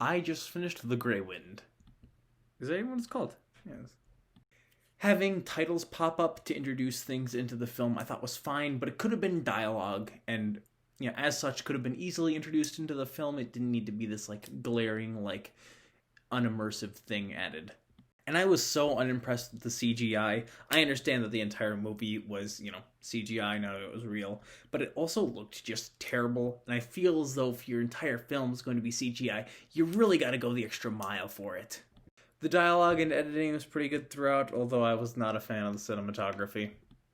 I just finished The Grey Wind. Is that even what it's called? Yes. Having titles pop up to introduce things into the film I thought was fine, but it could have been dialogue, and as such could have been easily introduced into the film. It didn't need to be this glaring, unimmersive thing added. And I was so unimpressed with the CGI. I understand that the entire movie was, CGI, now it was real, but it also looked just terrible. And I feel as though if your entire film is going to be CGI, you really got to go the extra mile for it. The dialogue and editing was pretty good throughout, although I was not a fan of the cinematography.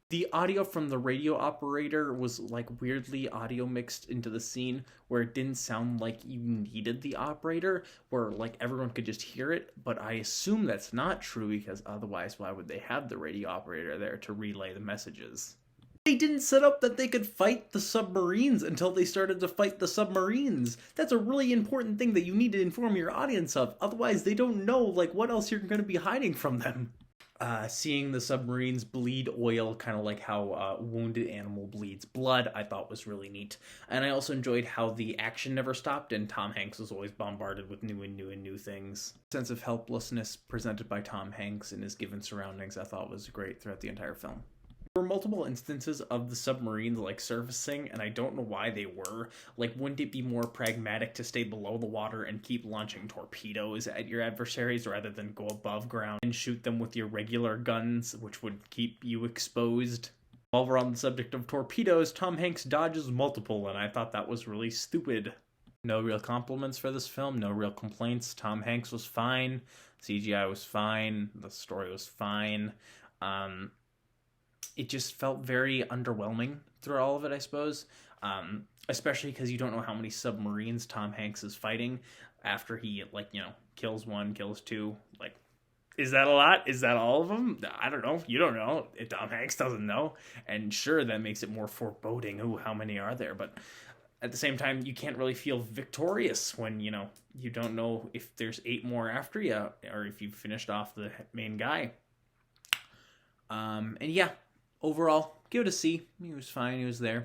The audio from the radio operator was weirdly audio mixed into the scene where it didn't sound like you needed the operator, where everyone could just hear it, but I assume that's not true because otherwise why would they have the radio operator there to relay the messages? They didn't set up that they could fight the submarines until they started to fight the submarines. That's a really important thing that you need to inform your audience of. Otherwise, they don't know, what else you're going to be hiding from them. Seeing the submarines bleed oil, kind of like how a wounded animal bleeds blood, I thought was really neat. And I also enjoyed how the action never stopped and Tom Hanks was always bombarded with new things. Sense of helplessness presented by Tom Hanks in his given surroundings I thought was great throughout the entire film. There were multiple instances of the submarines surfacing, and I don't know why they were. Wouldn't it be more pragmatic to stay below the water and keep launching torpedoes at your adversaries rather than go above ground and shoot them with your regular guns, which would keep you exposed? While we're on the subject of torpedoes, Tom Hanks dodges multiple, and I thought that was really stupid. No real compliments for this film, no real complaints. Tom Hanks was fine, CGI was fine, the story was fine. It just felt very underwhelming through all of it, I suppose. Especially because you don't know how many submarines Tom Hanks is fighting after he, kills one, kills two. Is that a lot? Is that all of them? I don't know. You don't know. Tom Hanks doesn't know. And sure, that makes it more foreboding. Ooh, how many are there? But at the same time, you can't really feel victorious when, you don't know if there's 8 more after you or if you've finished off the main guy. And yeah. Overall, give it a C. He was fine. He was there.